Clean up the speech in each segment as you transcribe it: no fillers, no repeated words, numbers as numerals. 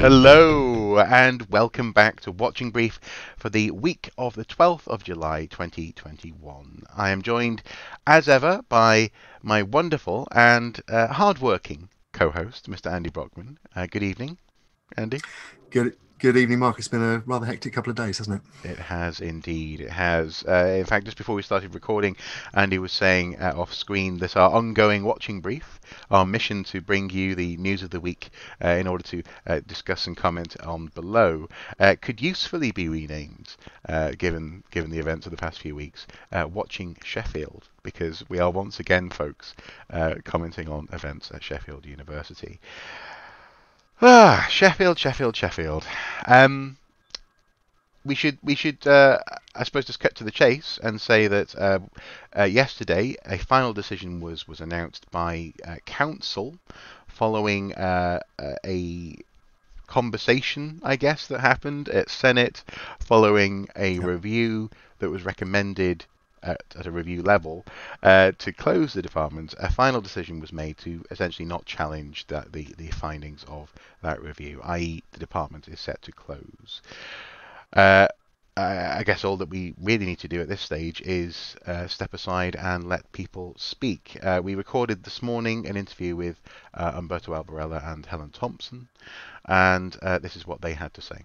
Hello and welcome back to Watching Brief for the week of the 12th of July 2021. I am joined as ever by my wonderful and hard-working co-host, Mr. Andy Brockman. Good evening, Andy. Good evening, Marc. It's been a rather hectic couple of days, hasn't it? It has indeed. It has. In fact, just before we started recording, Andy was saying off screen that our ongoing watching brief, our mission to bring you the news of the week in order to discuss and comment on below, could usefully be renamed, given the events of the past few weeks, Watching Sheffield, because we are once again, folks, commenting on events at Sheffield University. Sheffield. We should I suppose just cut to the chase and say that yesterday a final decision was announced by council following a conversation, I guess, that happened at Senate following a review that was recommended at a review level to close the department. A final decision was made to essentially not challenge the findings of that review, i.e. the department is set to close. I guess all that we really need to do at this stage is step aside and let people speak. We recorded this morning an interview with Umberto Albarella and Helen Thompson, and this is what they had to say.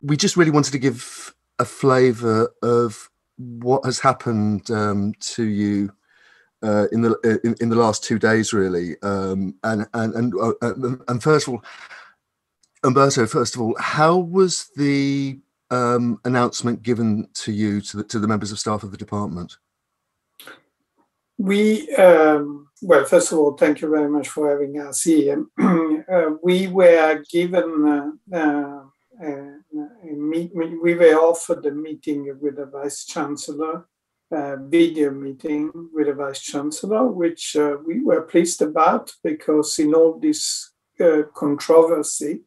We just really wanted to give a flavour of what has happened to you in the last 2 days, really. And first of all, Umberto, how was the announcement given to you, to the members of staff of the department? Well, first of all, thank you very much for having us here. We were given we were offered a meeting with the Vice Chancellor, video meeting with the Vice Chancellor, which we were pleased about, because in all this controversy,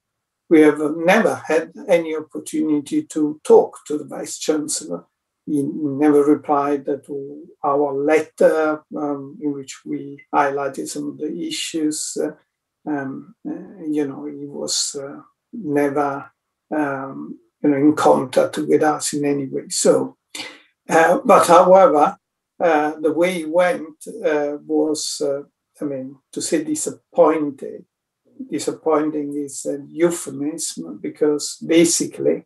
we have never had any opportunity to talk to the Vice Chancellor. He never replied to our letter in which we highlighted some of the issues. He was never in contact with us in any way. So, but however, the way it went was, to say disappointing is a euphemism, because basically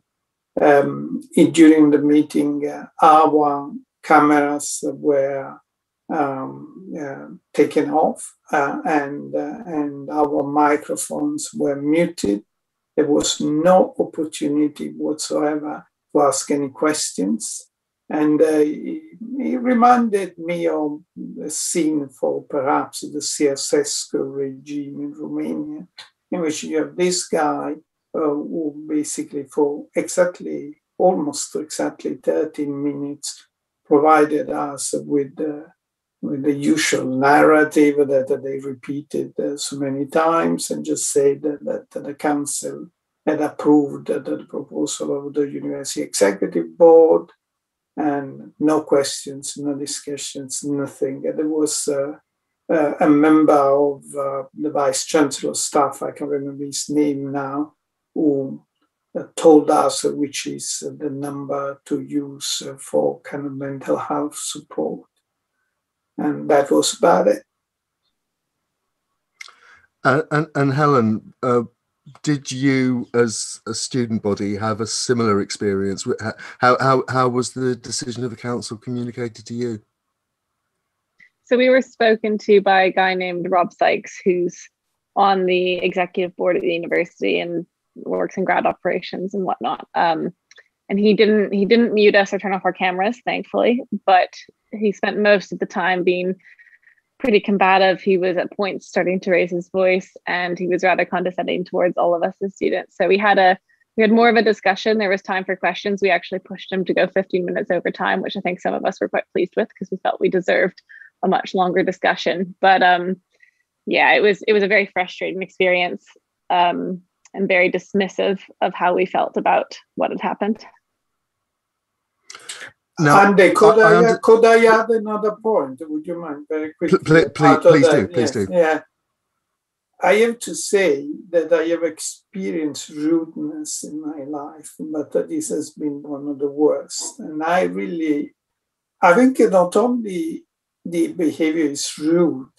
during the meeting our cameras were taken off and our microphones were muted. There was no opportunity whatsoever to ask any questions. And it reminded me of a scene for perhaps the Ceausescu regime in Romania, in which you have this guy who basically for almost exactly 13 minutes provided us with the usual narrative that they repeated so many times, and just said that the council had approved the proposal of the University Executive Board, and no questions, no discussions, nothing. There was a member of the Vice Chancellor's staff, I can't remember his name now, who told us which is the number to use for kind of mental health support. And that was about it. And Helen, did you, as a student body, have a similar experience? How was the decision of the council communicated to you? So we were spoken to by a guy named Rob Sykes, who's on the executive board at the university and works in grad operations and whatnot. And he didn't mute us or turn off our cameras, thankfully, but he spent most of the time being pretty combative. He was at points starting to raise his voice, and he was rather condescending towards all of us as students. So we had more of a discussion. There was time for questions. We actually pushed him to go 15 minutes over time, which I think some of us were quite pleased with, because we felt we deserved a much longer discussion. But yeah, it was a very frustrating experience, and very dismissive of how we felt about what had happened. Now, Andy, could I add another point? Would you mind very quickly? Please do. Yeah. I have to say that I have experienced rudeness in my life, but this has been one of the worst. And I think not only the behavior is rude,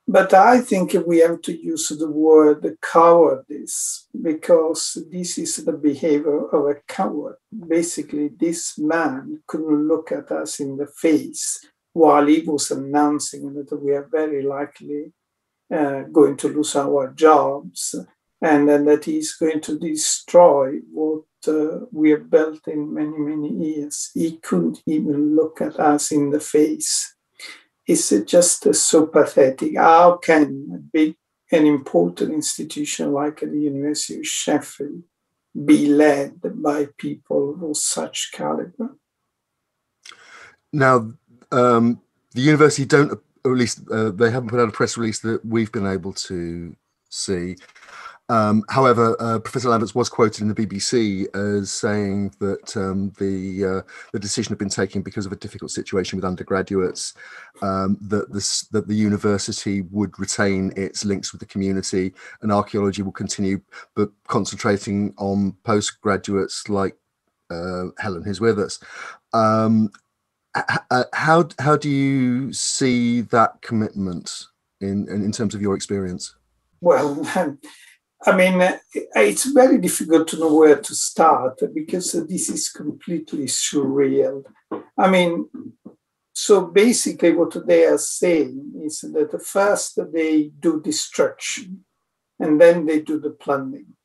but I think we have to use the word cowardice, because this is the behavior of a coward. Basically, this man couldn't look at us in the face while he was announcing that we are very likely going to lose our jobs, and then that he's going to destroy what we have built in many, many years. He couldn't even look at us in the face. It's just so pathetic. How can a big and important institution like the University of Sheffield be led by people of such caliber? Now, the university don't, or at least they haven't put out a press release that we've been able to see. However, Professor Lamberts was quoted in the BBC as saying that the decision had been taken because of a difficult situation with undergraduates, that the university would retain its links with the community and archaeology will continue, but concentrating on postgraduates like Helen, who's with us. How do you see that commitment in terms of your experience? Well, I mean, it's very difficult to know where to start, because this is completely surreal. I mean, so basically what they are saying is that first they do destruction and then they do the planning,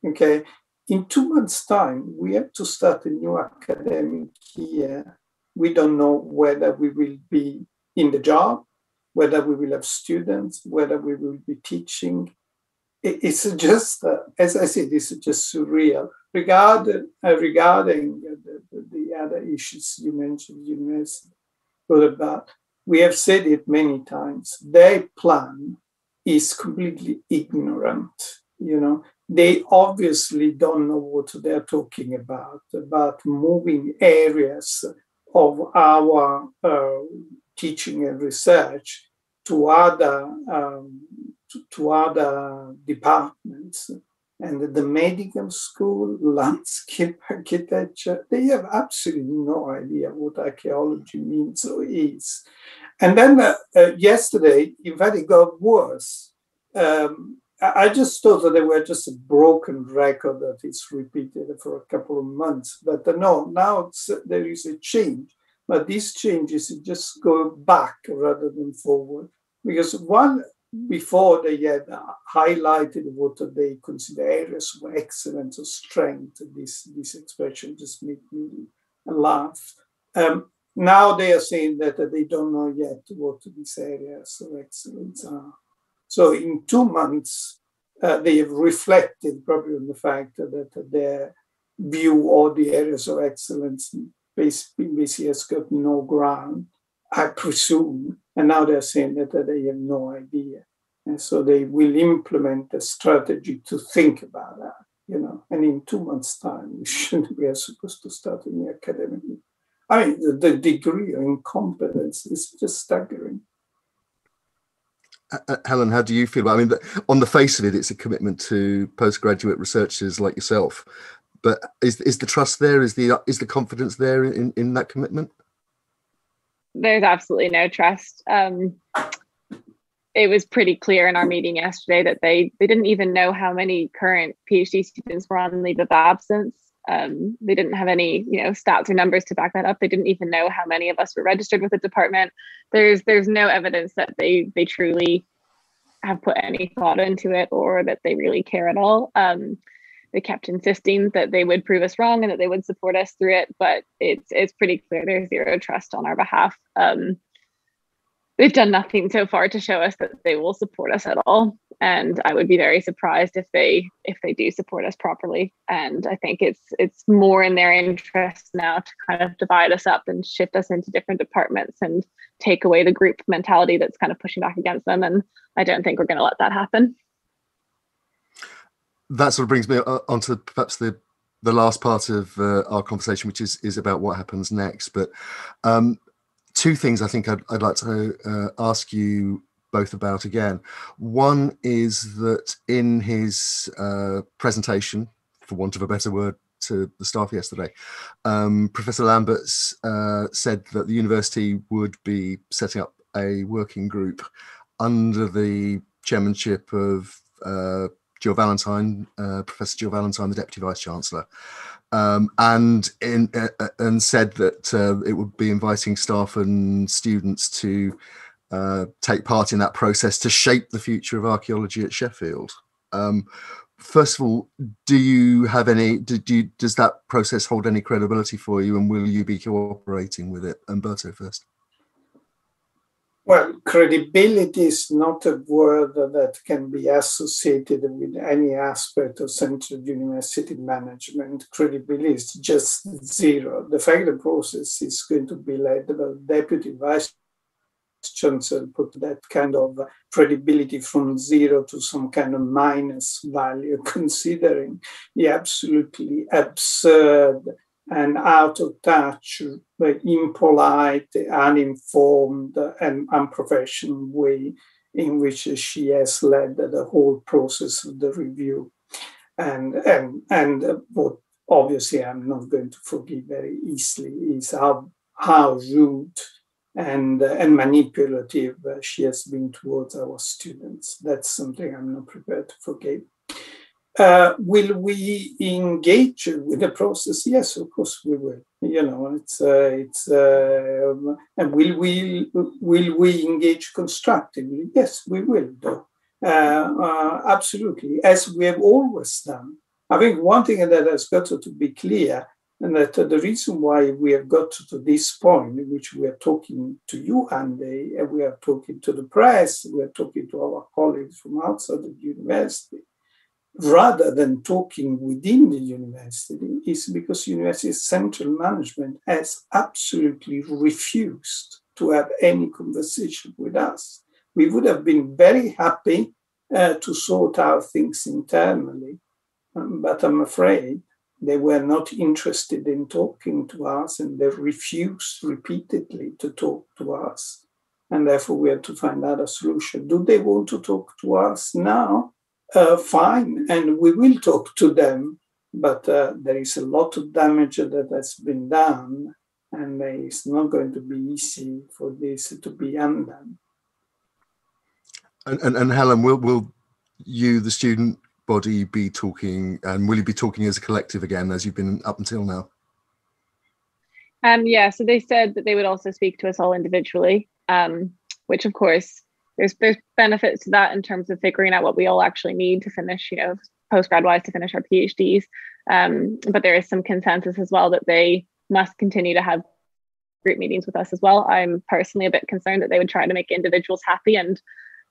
okay? In 2 months' time, we have to start a new academic year. We don't know whether we will be in the job, whether we will have students, whether we will be teaching. It's just, as I said, it's just surreal. Regarding the other issues you mentioned, university, about, we have said it many times. Their plan is completely ignorant. You know, they obviously don't know what they're talking about moving areas of our teaching and research to other departments. And the medical school, landscape architecture, they have absolutely no idea what archaeology means or is. And then yesterday, in fact, it got worse. I just thought that they were just a broken record that is repeated for a couple of months. But no, now there is a change. But this change is just go back rather than forward. Because before they had highlighted what they consider areas of excellence or strength. This expression just made me laugh. Now they are saying that they don't know yet what these areas of excellence are. So in 2 months, they have reflected probably on the fact that their view of the areas of excellence basically has got no ground, I presume. And now they're saying that they have no idea. And so they will implement a strategy to think about that, you know. And in 2 months' time, we are supposed to start in the academic year. I mean, the degree of incompetence is just staggering. Helen, how do you feel about it? I mean, on the face of it, it's a commitment to postgraduate researchers like yourself. But is the trust there? Is the confidence there in that commitment? There's absolutely no trust. It was pretty clear in our meeting yesterday that they didn't even know how many current PhD students were on leave of absence. They didn't have any, stats or numbers to back that up. They didn't even know how many of us were registered with the department. There's no evidence that they truly have put any thought into it or that they really care at all. They kept insisting that they would prove us wrong and that they would support us through it, but it's pretty clear there's zero trust on our behalf. They've done nothing so far to show us that they will support us at all. And I would be very surprised if they do support us properly. And I think it's more in their interest now to kind of divide us up and shift us into different departments and take away the group mentality that's kind of pushing back against them. And I don't think we're going to let that happen. That sort of brings me on to perhaps the last part of our conversation, which is about what happens next. But two things I think I'd like to ask you both about again. One is that in his presentation, for want of a better word, to the staff yesterday, Professor Lamberts said that the university would be setting up a working group under the chairmanship of Jill Valentine, Professor Jill Valentine, the Deputy Vice Chancellor, and said that it would be inviting staff and students to take part in that process to shape the future of archaeology at Sheffield. First of all, do you have any? Does that process hold any credibility for you, and will you be cooperating with it? Umberto first. Well, credibility is not a word that can be associated with any aspect of central university management. Credibility is just zero. The fact the process is going to be led by the Deputy Vice Chancellor put that kind of credibility from zero to some kind of minus value, considering the absolutely absurd and out of touch, impolite, uninformed, and unprofessional way in which she has led the whole process of the review. And what obviously I'm not going to forgive very easily is how rude and manipulative she has been towards our students. That's something I'm not prepared to forgive. Will we engage with the process? Yes, of course we will. You know, and will we engage constructively? Yes, we will do. Absolutely, as we have always done. I think one thing that has got to be clear, and that the reason why we have got to this point in which we are talking to you, Andy, and we are talking to the press, we are talking to our colleagues from outside the university, rather than talking within the university, is because university central management has absolutely refused to have any conversation with us. We would have been very happy to sort out things internally, but I'm afraid they were not interested in talking to us, and they refused repeatedly to talk to us. And therefore, we had to find out a solution. Do they want to talk to us now? Fine, and we will talk to them, but there is a lot of damage that has been done, and it's not going to be easy for this to be undone. And Helen, will you, the student body, be talking, and will you be talking as a collective again, as you've been up until now? Yeah, so they said that they would also speak to us all individually, which of course there's benefits to that in terms of figuring out what we all actually need to finish, you know, postgrad wise, to finish our PhDs. But there is some consensus as well that they must continue to have group meetings with us as well. I'm personally a bit concerned that they would try to make individuals happy and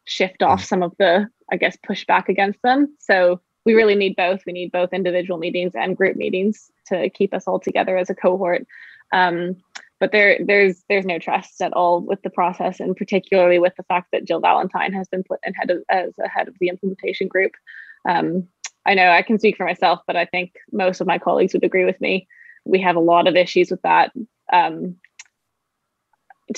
shift off some of the, I guess, pushback against them. So we really need both. We need both individual meetings and group meetings to keep us all together as a cohort. But there's no trust at all with the process, and particularly with the fact that Jill Valentine has been put as a head of the implementation group. I know I can speak for myself, but I think most of my colleagues would agree with me. We have a lot of issues with that. To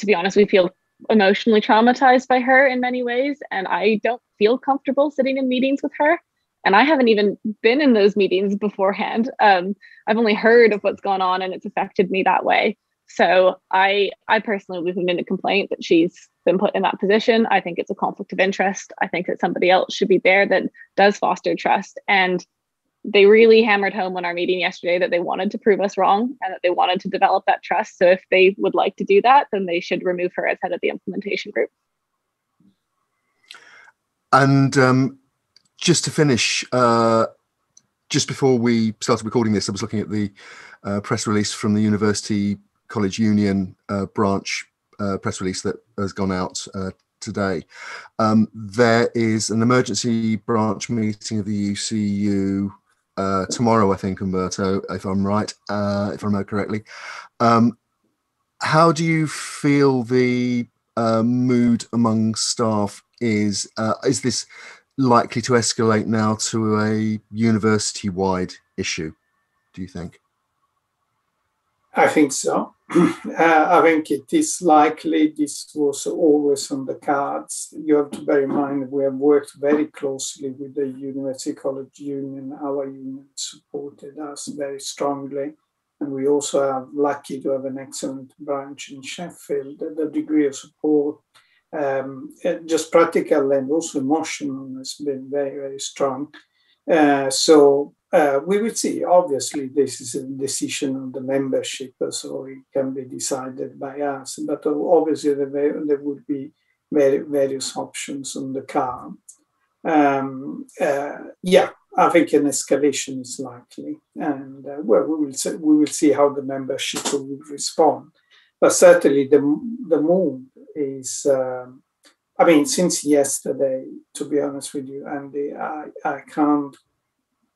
be honest, we feel emotionally traumatized by her in many ways, and I don't feel comfortable sitting in meetings with her. And I haven't even been in those meetings beforehand. I've only heard of what's gone on, and it's affected me that way. So I personally would have made a complaint that she's been put in that position. I think it's a conflict of interest. I think that somebody else should be there that does foster trust. And they really hammered home on our meeting yesterday that they wanted to prove us wrong and that they wanted to develop that trust. So if they would like to do that, then they should remove her as head of the implementation group. And just to finish, just before we started recording this, I was looking at the press release from the University College Union branch press release that has gone out today. There is an emergency branch meeting of the UCU tomorrow, I think, Umberto, if I'm right, if I remember correctly. How do you feel the mood among staff is? Is this likely to escalate now to a university-wide issue, do you think? I think so. I think it is likely. This was always on the cards. You have to bear in mind we have worked very closely with the University College Union. Our union supported us very strongly. And we also are lucky to have an excellent branch in Sheffield. The degree of support, just practical and also emotional, has been very, very strong. So we will see. Obviously, this is a decision of the membership, so it can be decided by us. But obviously, there would be various options on the card. Yeah, I think an escalation is likely, and well, we will see how the membership will respond. But certainly, the move is. I mean, since yesterday, to be honest with you, Andy, I can't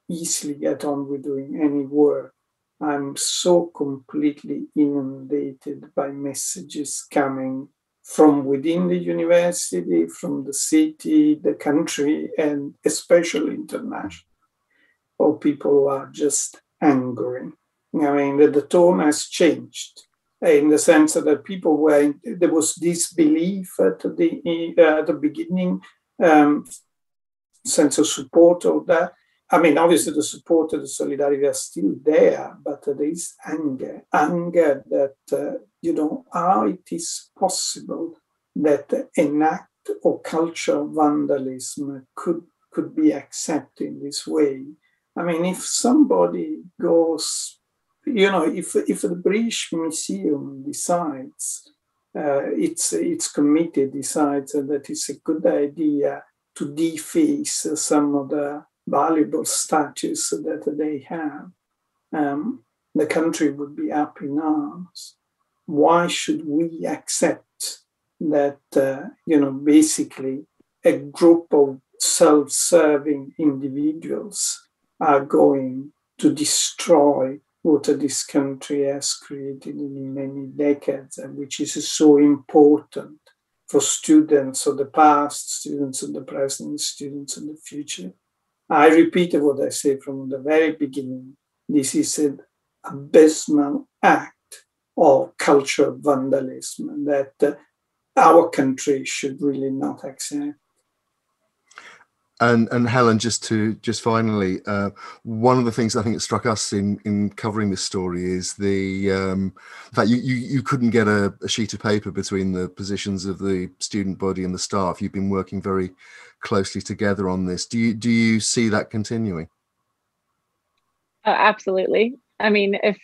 easily get on with doing any work. I'm so completely inundated by messages coming from within the university, from the city, the country, and especially international, or people who are just angry. I mean, the tone has changed in the sense that people were, there was disbelief at the beginning, sense of support of that. I mean, obviously the support and the solidarity are still there, but there is anger that, how it is possible that an act or culture of vandalism could be accepted this way. I mean, if somebody goes, if the British Museum decides, its committee decides that it's a good idea to deface some of the valuable statues that they have, the country would be up in arms. Why should we accept that, basically a group of self-serving individuals are going to destroy what this country has created in many decades, and which is so important for students of the past, students of the present, students of the future? I repeated what I said from the very beginning. This is an abysmal act of cultural vandalism that our country should really not accept. And Helen, just finally, one of the things I think that struck us in covering this story is the fact you couldn't get a sheet of paper between the positions of the student body and the staff. You've been working very closely together on this. Do you see that continuing? Absolutely. I mean, if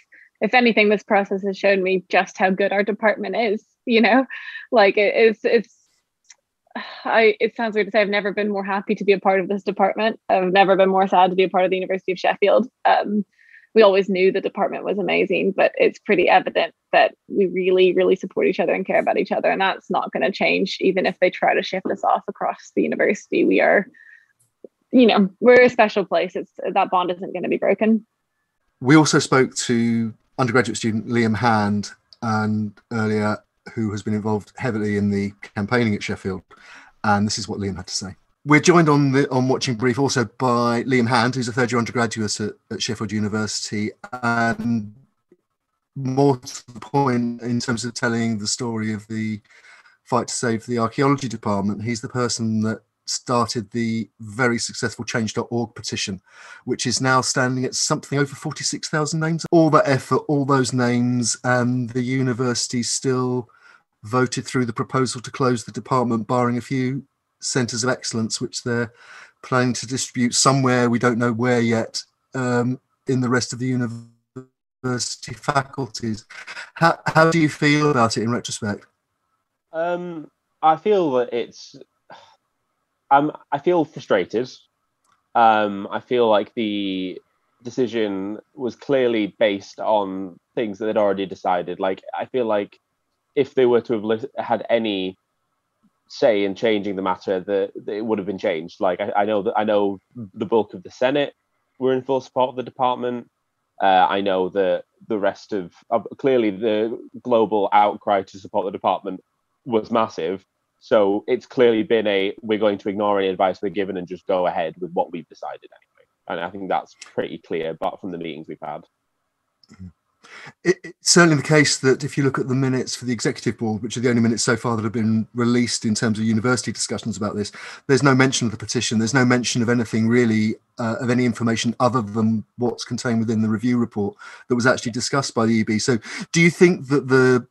anything, this process has shown me just how good our department is. Like it sounds weird to say I've never been more happy to be a part of this department. I've never been more sad to be a part of the University of Sheffield. We always knew the department was amazing, but it's pretty evident that we really, really support each other and care about each other. And that's not going to change, even if they try to shift us off across the university. We are, we're a special place. That bond isn't going to be broken. We also spoke to undergraduate student Liam Hand earlier, who has been involved heavily in the campaigning at Sheffield. And this is what Liam had to say. We're joined on Watching Brief also by Liam Hand, who's a third-year undergraduate at Sheffield University, and more to the point in terms of telling the story of the fight to save the Archaeology department. He's the person that started the very successful Change.org petition, which is now standing at something over 46,000 names. All that effort, all those names, and the university still voted through the proposal to close the department, barring a few centres of excellence, which they're planning to distribute somewhere, we don't know where yet, in the rest of the university faculties. How do you feel about it in retrospect? I feel that I feel frustrated. I feel like the decision was clearly based on things that they'd already decided. Like, I feel like if they were to have had any say in changing the matter, that it would have been changed. Like, I know the bulk of the Senate were in full support of the department. I know that the rest of clearly the global outcry to support the department was massive. So it's clearly been we're going to ignore any advice we're given and just go ahead with what we've decided anyway. And I think that's pretty clear, apart from the meetings we've had. It's certainly the case that if you look at the minutes for the executive board, which are the only minutes so far that have been released in terms of university discussions about this, there's no mention of the petition. There's no mention of anything really, of any information other than what's contained within the review report that was actually discussed by the EB. So do you think that the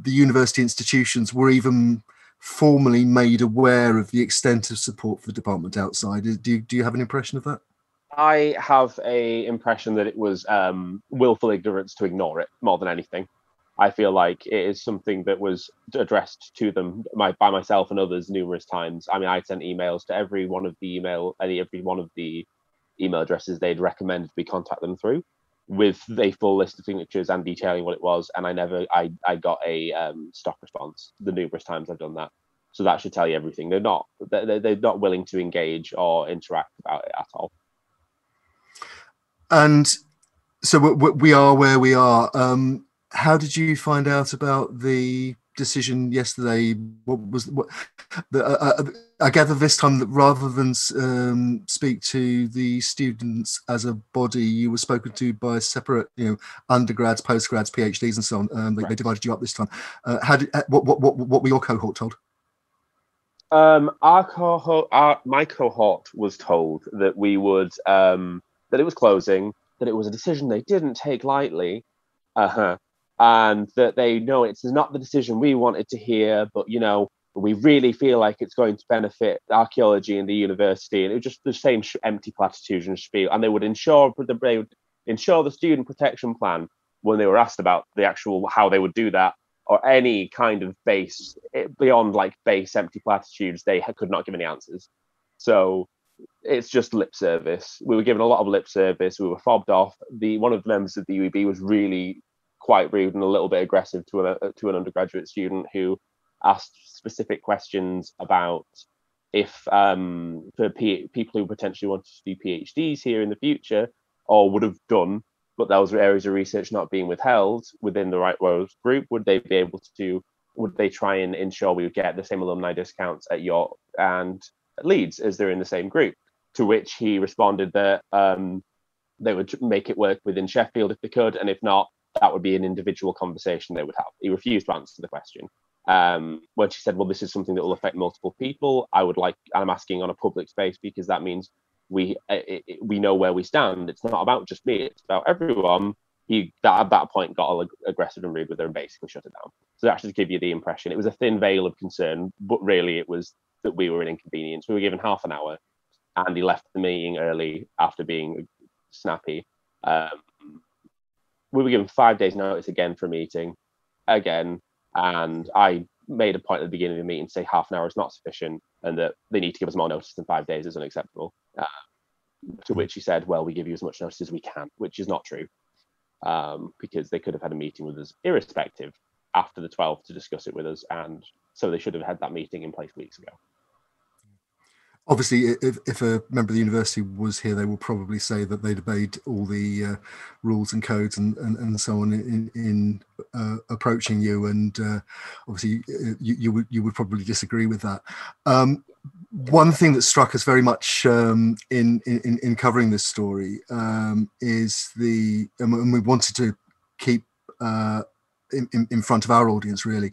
university institutions were even formally made aware of the extent of support for the department outside? Do you have an impression of that? I have a impression that it was willful ignorance to ignore it more than anything. I feel like it is something that was addressed to them by myself and others numerous times. I mean, I sent emails to every one of the email addresses they'd recommended we contact them through, with a full list of signatures and detailing what it was. And I got a stock response the numerous times I've done that. So that should tell you everything. They're not willing to engage or interact about it at all. And so we are where we are. How did you find out about the decision yesterday? I gather this time that rather than speak to the students as a body, you were spoken to by separate, undergrads, postgrads, PhDs, and so on. They divided you up this time. What were your cohort told? My cohort was told that we would. That it was closing, that it was a decision they didn't take lightly, and that they know it's not the decision we wanted to hear, but we really feel like it's going to benefit archaeology and the university, and it was just the same empty platitudes and spiel. And they would ensure the student protection plan when they were asked about the actual how they would do that, or any kind of base beyond base empty platitudes. They could not give any answers. So it's just lip service. We were given a lot of lip service. We were fobbed off. One of the members of the UEB was really quite rude and a little bit aggressive to an undergraduate student who asked specific questions about if for people who potentially wanted to do PhDs here in the future, or would have done, but those areas of research not being withheld within the Right Roads group, would they try and ensure we would get the same alumni discounts at York and Leeds as they're in the same group? To which he responded that they would make it work within Sheffield if they could, and if not, that would be an individual conversation they would have. He refused to answer the question. When she said, well, this is something that will affect multiple people, I'm asking on a public space, because that means we know where we stand. It's not about just me, it's about everyone. He at that point got aggressive and rude with her and basically shut it down. So that should give you the impression it was a thin veil of concern, but really it was that we were an inconvenience. We were given half an hour, and he left the meeting early after being snappy. We were given 5 days notice again for a meeting, again, and I made a point at the beginning of the meeting to say half an hour is not sufficient, and that they need to give us more notice than 5 days is unacceptable. To which he said, well, we give you as much notice as we can, which is not true, because they could have had a meeting with us irrespective after the 12th to discuss it with us, and so they should have had that meeting in place weeks ago. Obviously, if a member of the university was here, they will probably say that they'd obeyed all the rules and codes and so on in approaching you, and obviously you would probably disagree with that. One thing that struck us very much in covering this story is and we wanted to keep in front of our audience really,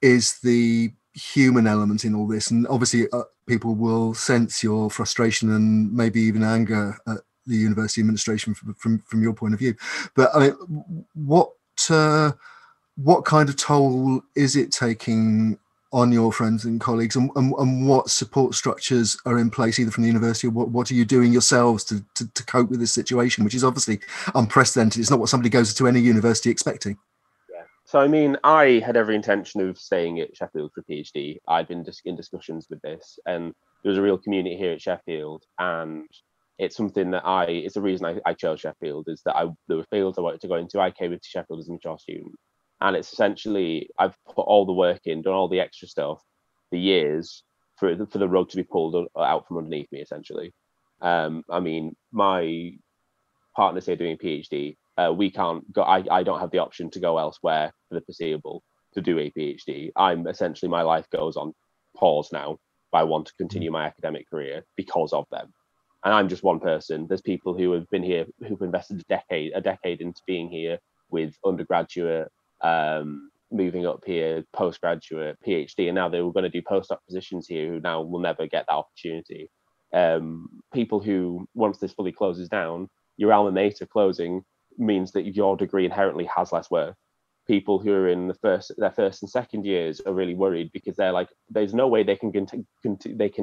is the human element in all this. And obviously people will sense your frustration and maybe even anger at the university administration from your point of view. But I mean, what kind of toll is it taking on your friends and colleagues, and what support structures are in place either from the university, or what are you doing yourselves to cope with this situation, which is obviously unprecedented? It's not what somebody goes to any university expecting. So, I mean, I had every intention of staying at Sheffield for a PhD. I'd been in discussions with this, and there was a real community here at Sheffield, and it's something that it's the reason I chose Sheffield, is that there were fields I wanted to go into. I came into Sheffield as a mature student, and it's essentially, I've put all the work in, done all the extra stuff for years for the rug to be pulled out from underneath me, essentially. I mean, my partner's here doing a PhD. We can't go. I don't have the option to go elsewhere for the foreseeable to do a PhD. Essentially, my life goes on pause now. I want to continue my academic career because of them, and I'm just one person. There's people who have been here, who've invested a decade into being here, with undergraduate, moving up here, postgraduate, PhD, and now they were going to do postdoc positions here who now will never get that opportunity. People who, once this fully closes down, your alma mater closing means that your degree inherently has less worth. People who are in their first and second years are really worried because they're like, there's no way they can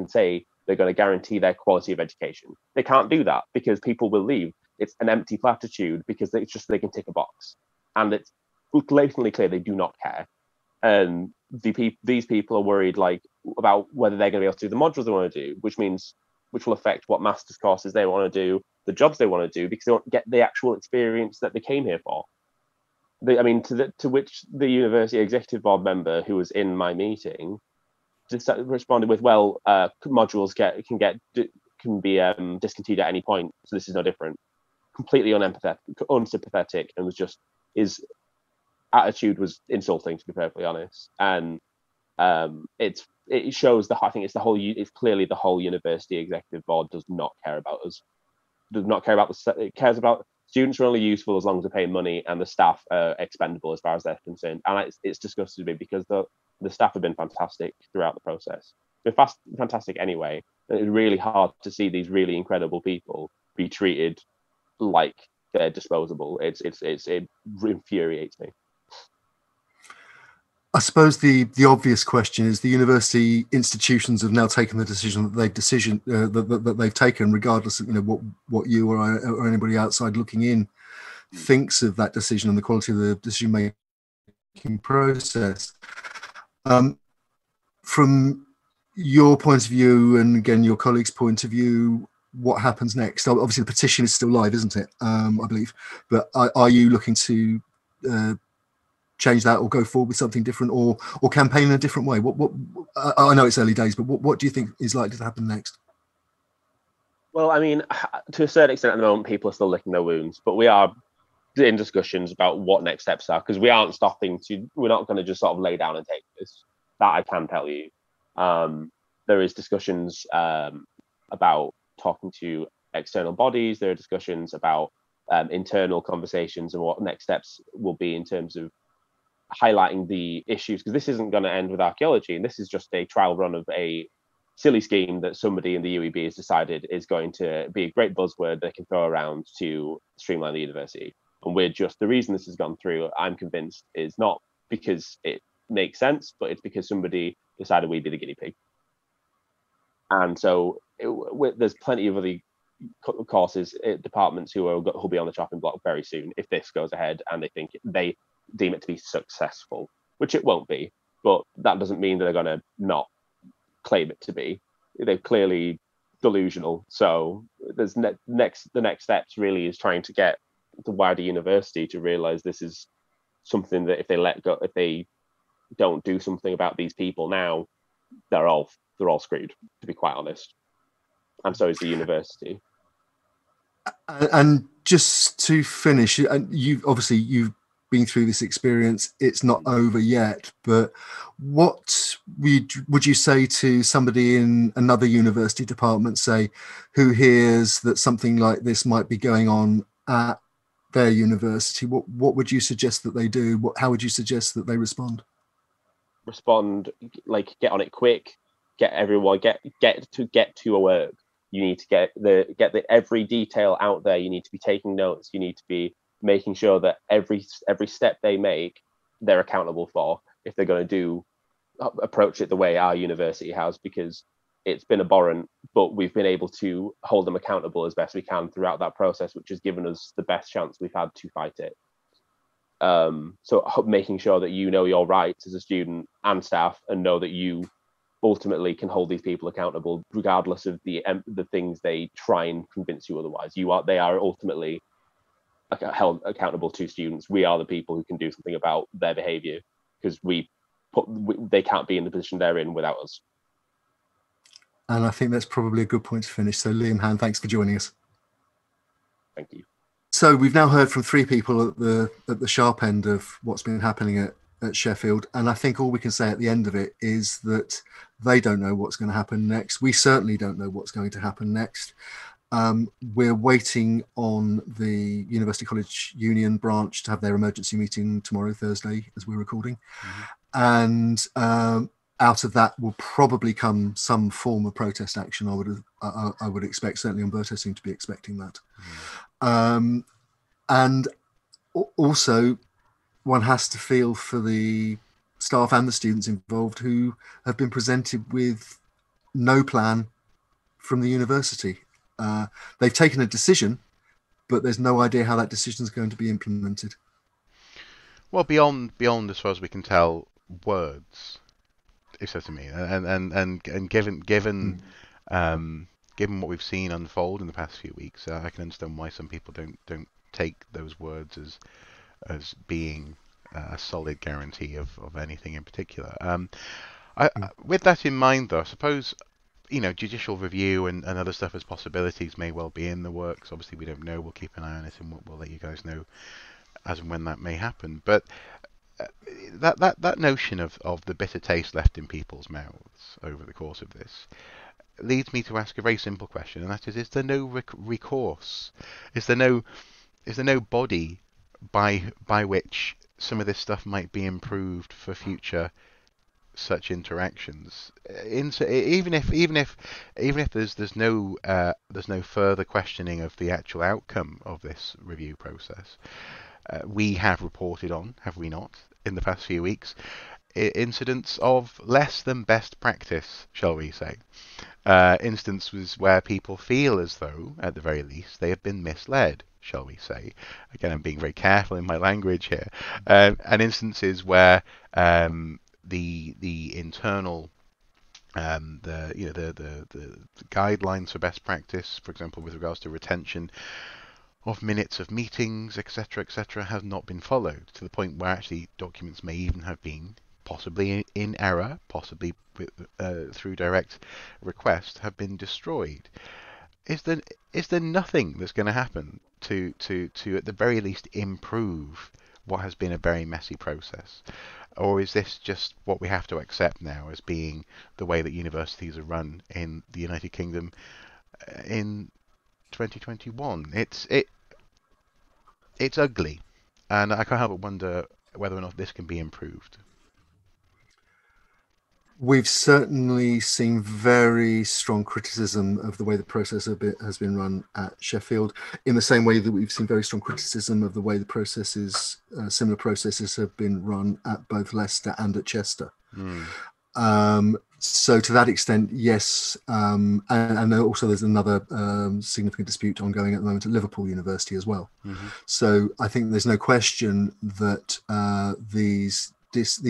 say they're going to guarantee their quality of education. They can't do that because people will leave. It's an empty platitude because it's just they can tick a box, and it's blatantly clear they do not care. And these people are worried about whether they're going to be able to do the modules they want to do, which will affect what master's courses they want to do, the jobs they want to do, because they don't get the actual experience that they came here for. To which the university executive board member who was in my meeting just responded with, "Well, modules can be discontinued at any point, so this is no different." Completely unsympathetic, and his attitude was insulting, to be perfectly honest. And it shows I think it's clearly the whole university executive board does not care about us. Does not care about it cares about students are only useful as long as they're paying money, and the staff are expendable as far as they're concerned. And it's disgusted me because the staff have been fantastic throughout the process. They're fantastic anyway. And it's really hard to see these really incredible people be treated like they're disposable. It infuriates me. I suppose the obvious question is the university institutions have now taken the decision that they've taken, regardless of what you or anybody outside looking in thinks of that decision and the quality of the decision making process. From your point of view, and again your colleagues' point of view, what happens next? Obviously, the petition is still live, isn't it? I believe, but are you looking to change that or go forward with something different, or campaign in a different way? What I know it's early days, but what do you think is likely to happen next? Well, I mean, to a certain extent at the moment, people are still licking their wounds, but we are in discussions about what next steps are, because we're not going to just sort of lay down and take this. That I can tell you. There is discussions about talking to external bodies. There are discussions about internal conversations and what next steps will be in terms of highlighting the issues, because this isn't going to end with archaeology, and this is just a trial run of a silly scheme that somebody in the UEB has decided is going to be a great buzzword they can throw around to streamline the university. And the reason this has gone through, I'm convinced, is not because it makes sense, but it's because somebody decided we'd be the guinea pig. And so there's plenty of other courses, departments who'll be on the chopping block very soon if this goes ahead and they deem it to be successful, which it won't be, but that doesn't mean that they're going to not claim it to be. They're clearly delusional. So the next steps really is trying to get the wider university to realize this is something that if they don't do something about these people now, they're all screwed, to be quite honest. And so is the university. And just to finish, and you've been through this experience, it's not over yet, but what would you say to somebody in another university department, say, who hears that something like this might be going on at their university? What would you suggest that they do? How would you suggest that they respond? Get on it quick, get everyone get to a work. You need to get the every detail out there. You need to be taking notes. You need to be making sure that every step they make, they're accountable for, if they're going to approach it the way our university has, because it's been abhorrent, but we've been able to hold them accountable as best we can throughout that process, which has given us the best chance we've had to fight it. So making sure that you know your rights as a student and staff, and know that you ultimately can hold these people accountable regardless of the things they try and convince you otherwise. They are ultimately held accountable to students. We are the people who can do something about their behavior, because they can't be in the position they're in without us. And I think that's probably a good point to finish. So Liam, Han, thanks for joining us. Thank you. So we've now heard from three people at the sharp end of what's been happening at Sheffield, and I think all we can say at the end of it is that they don't know what's going to happen next. We certainly don't know what's going to happen next. We're waiting on the University College Union branch to have their emergency meeting tomorrow, Thursday, as we're recording. And out of that will probably come some form of protest action. I would expect. Certainly, Umberto seemed to be expecting that. And also, one has to feel for the staff and the students involved who have been presented with no plan from the university. They've taken a decision, but there's no idea how that decision is going to be implemented. Well, beyond as far as we can tell, words. It says to me, and given what we've seen unfold in the past few weeks, I can understand why some people don't take those words as being a solid guarantee of anything in particular. With that in mind, though, I suppose, judicial review and other stuff as possibilities may well be in the works. Obviously, we don't know. We'll keep an eye on it, and we'll let you guys know as and when that may happen. But that notion of the bitter taste left in people's mouths over the course of this leads me to ask a very simple question, and that is there no recourse? Is there no body by which some of this stuff might be improved for future such interactions? Even if there's no further questioning of the actual outcome of this review process, we have reported on, have we not, in the past few weeks, incidents of less than best practice, shall we say? Instances where people feel as though, at the very least, they have been misled, shall we say? Again, I'm being very careful in my language here. And instances where the internal the guidelines for best practice, for example, with regards to retention of minutes of meetings, etc., has not been followed, to the point where actually documents may even have been possibly in error, possibly through direct request, have been destroyed. Is there nothing that's going to happen to at the very least improve what has been a very messy process? Or is this just what we have to accept now as being the way that universities are run in the United Kingdom in 2021? It's ugly, and I can't help but wonder whether or not this can be improved. We've certainly seen very strong criticism of the way the process has been run at Sheffield, in the same way that we've seen very strong criticism of the way the similar processes have been run at both Leicester and at Chester. So to that extent, yes. And also there's another significant dispute ongoing at the moment at Liverpool University as well. So I think there's no question that these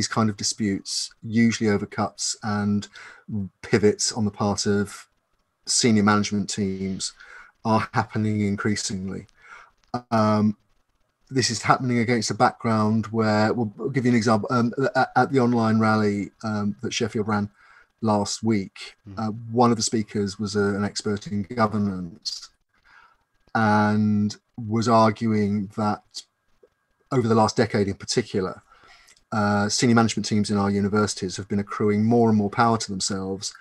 kind of disputes, usually over cuts and pivots on the part of senior management teams, are happening increasingly. This is happening against a background where, we'll give you an example, at the online rally that Sheffield ran last week, one of the speakers was an expert in governance and was arguing that over the last decade in particular, senior management teams in our universities have been accruing more and more power to themselves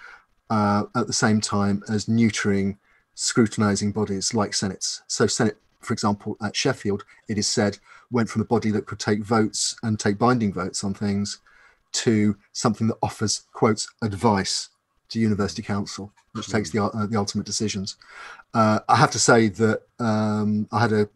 at the same time as neutering scrutinising bodies like Senates. So Senate, for example, at Sheffield, it is said, went from a body that could take votes and take binding votes on things to something that offers, quotes, advice to University Council, which takes the ultimate decisions. I have to say that I had a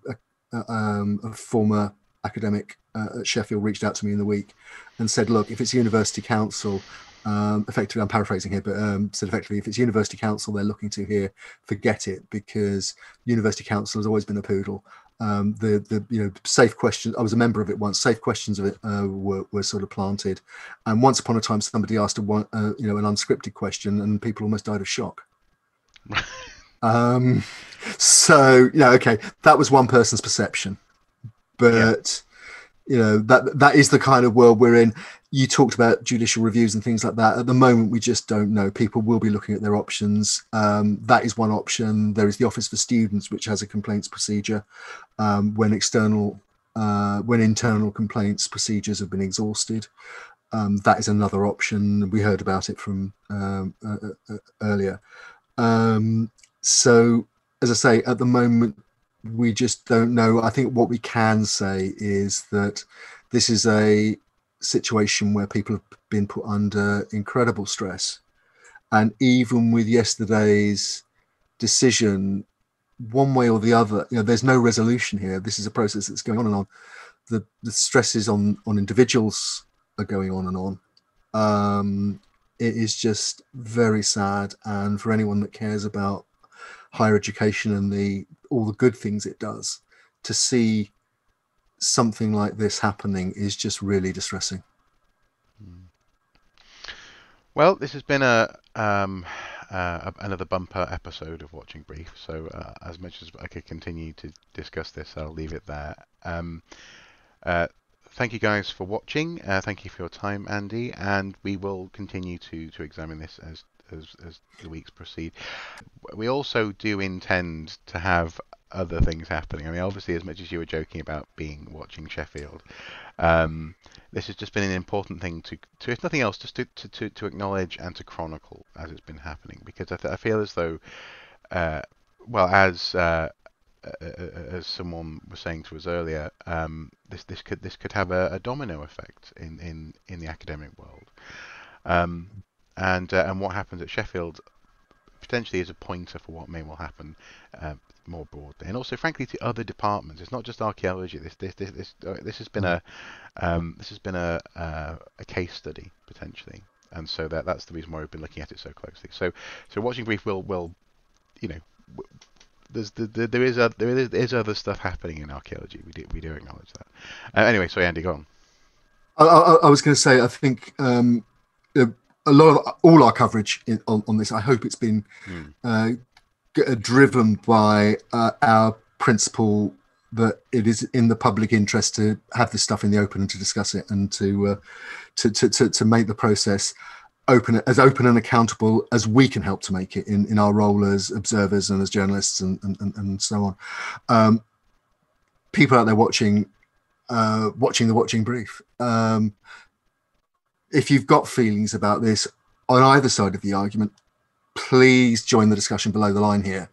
former academic at Sheffield reached out to me in the week and said, look, if it's University Council, effectively, I'm paraphrasing here, but said effectively, if it's University Council they're looking to here, forget it, because University Council has always been a poodle. The safe questions, I was a member of it once, safe questions of it were sort of planted, and once upon a time somebody asked an unscripted question and people almost died of shock. So okay, that was one person's perception, but that is the kind of world we're in. You talked about judicial reviews and things like that. At the moment, we just don't know. People will be looking at their options. That is one option. There is the Office for Students, which has a complaints procedure when internal complaints procedures have been exhausted. That is another option. We heard about it from earlier. So as I say, at the moment, we just don't know. I think what we can say is that this is a situation where people have been put under incredible stress. And even with yesterday's decision, one way or the other, there's no resolution here. This is a process that's going on and on. The stresses on individuals are going on and on. It is just very sad. And for anyone that cares about higher education and all the good things it does, to see something like this happening is just really distressing. Well, this has been another bumper episode of Watching Brief. So as much as I could continue to discuss this, I'll leave it there. Thank you guys for watching. Thank you for your time, Andy, and we will continue to examine this as the weeks proceed. We also do intend to have other things happening. I mean, obviously, as much as you were joking about watching Sheffield, this has just been an important thing to if nothing else, just to acknowledge and to chronicle as it's been happening, because I feel as though, as someone was saying to us earlier, this could have a domino effect in the academic world, and what happens at Sheffield potentially is a pointer for what may well happen more broadly, and also frankly to other departments. It's not just archaeology. This has been a case study potentially, and so that's the reason why we've been looking at it so closely. So Watching Brief will there is other stuff happening in archaeology. We do acknowledge that. Anyway, so Andy, go on. I was going to say, I think a lot of all our coverage on this, I hope it's been driven by our principle that it is in the public interest to have this stuff in the open and to discuss it, and to make the process open and accountable as we can help to make it in our role as observers and as journalists and so on. People out there watching the Watching Brief, if you've got feelings about this on either side of the argument, please join the discussion below the line here.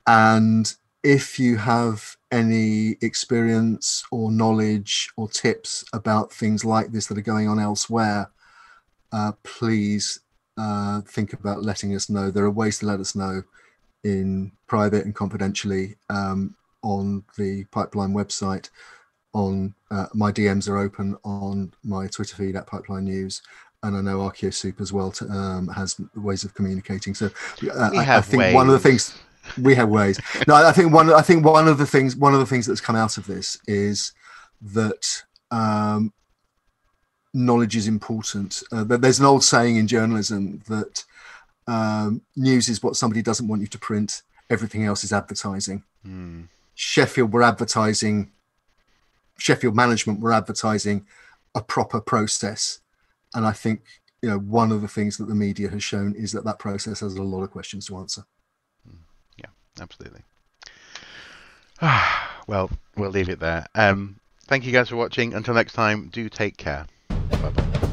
And if you have any experience or knowledge or tips about things like this that are going on elsewhere, please think about letting us know. There are ways to let us know in private and confidentially on the Pipeline website. On my DMs are open on my Twitter feed at Pipeline News, and I know ArchaeoSoup as well has ways of communicating. So I think ways. One of the things we have ways. No, I think one of the things that's come out of this is that knowledge is important. There's an old saying in journalism that news is what somebody doesn't want you to print. Everything else is advertising. Sheffield management were advertising a proper process, and I think one of the things that the media has shown is that process has a lot of questions to answer. Yeah, absolutely. Well, we'll leave it there. Thank you guys for watching. Until next time, do take care. Bye bye.